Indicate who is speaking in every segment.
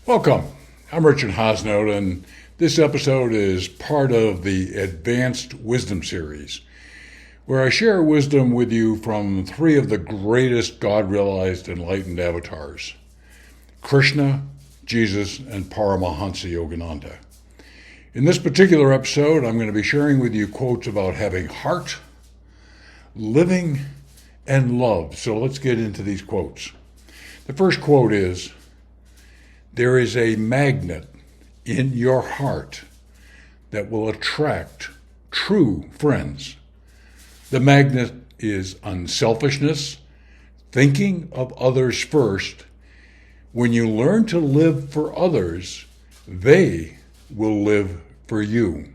Speaker 1: Welcome. I'm Richard HAASNOOT, and this episode is part of the Advanced Wisdom series, where I share wisdom with you from three of the greatest God-realized enlightened avatars, Krishna, Jesus, and Paramahansa Yoganandad. In this particular episode, I'm going to be sharing with you quotes about having heart, living, and love. So let's get into these quotes. The first quote is, "There is a magnet in your heart that will attract true friends. The magnet is unselfishness, thinking of others first. When you learn to live for others, they will live for you."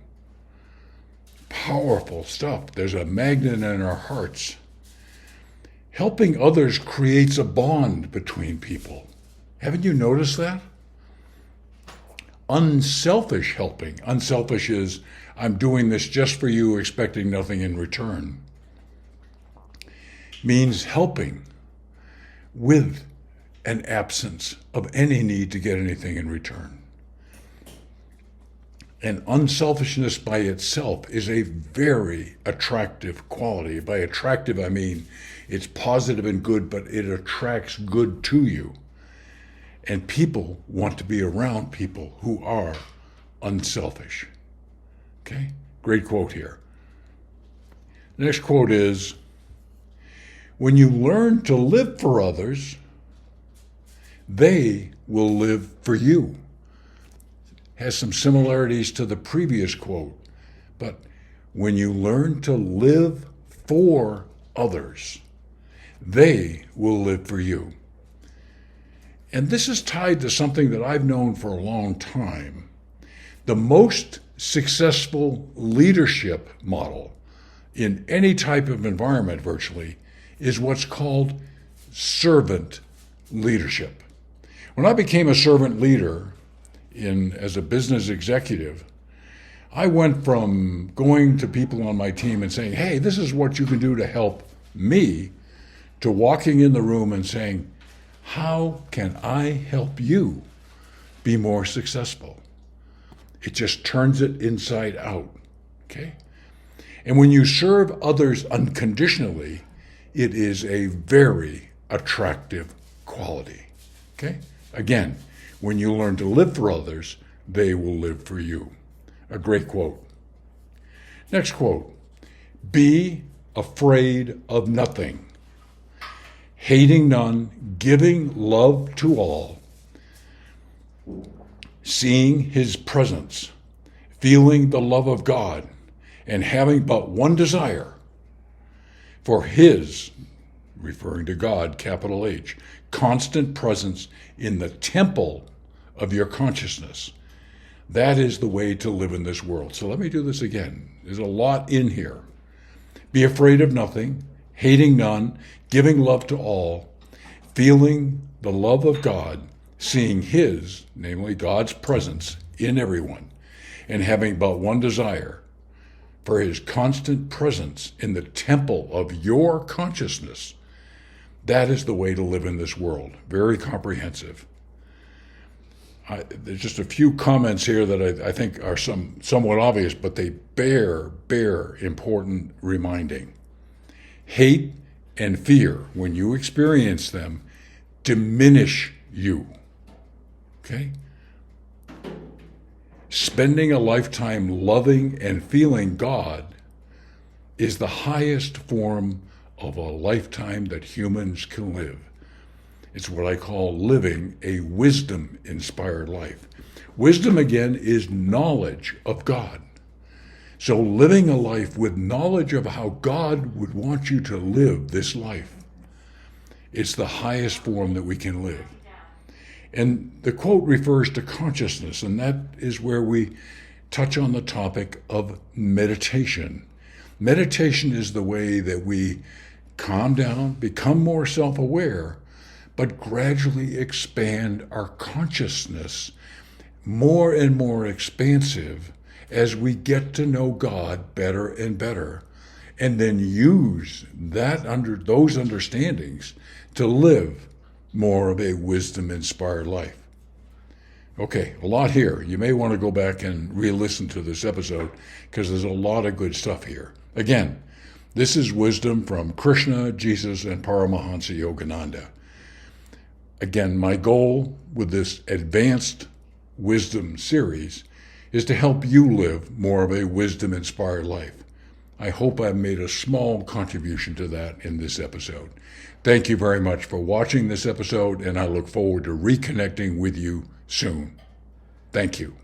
Speaker 1: Powerful stuff. There's a magnet in our hearts. Helping others creates a bond between people. Haven't you noticed that? Unselfish helping. Unselfish is, I'm doing this just for you, expecting nothing in return. Means helping with an absence of any need to get anything in return. And unselfishness by itself is a very attractive quality. By attractive, I mean it's positive and good, but it attracts good to you. And people want to be around people who are unselfish. Okay? Great quote here. The next quote is, "When you learn to live for others, they will live for you." Has some similarities to the previous quote, but when you learn to live for others, they will live for you. And this is tied to something that I've known for a long time. The most successful leadership model in any type of environment virtually is what's called servant leadership. When I became a servant leader as a business executive, I went from going to people on my team and saying, "Hey, this is what you can do to help me," to walking in the room and saying, "How can I help you be more successful?" It just turns it inside out, okay? And when you serve others unconditionally, it is a very attractive quality, okay? Again, when you learn to live for others, they will live for you. A great quote. Next quote, "Be afraid of nothing. Hating none, giving love to all, seeing his presence, feeling the love of God, and having but one desire, for his," referring to God, capital H, "constant presence in the temple of your consciousness. That is the way to live in this world." So let me do this again. There's a lot in here. Be afraid of nothing, hating none, giving love to all, feeling the love of God, seeing his, namely God's presence in everyone, and having but one desire, for his constant presence in the temple of your consciousness. That is the way to live in this world. Very comprehensive. There's just a few comments here that I think are somewhat obvious, but they bear important reminding. Hate and fear, when you experience them, diminish you. Okay? Spending a lifetime loving and feeling God is the highest form of a lifetime that humans can live. It's what I call living a wisdom-inspired life. Wisdom, again, is knowledge of God. So living a life with knowledge of how God would want you to live this life, it's the highest form that we can live. And the quote refers to consciousness, and that is where we touch on the topic of meditation. Meditation is the way that we calm down, become more self-aware, but gradually expand our consciousness more and more expansive as we get to know God better and better, and then use those understandings to live more of a wisdom-inspired life. Okay, a lot here. You may want to go back and re-listen to this episode because there's a lot of good stuff here. Again, this is wisdom from Krishna, Jesus, and Paramahansa Yoganandad. Again, my goal with this advanced wisdom series is to help you live more of a wisdom-inspired life. I hope I've made a small contribution to that in this episode. Thank you very much for watching this episode, and I look forward to reconnecting with you soon. Thank you.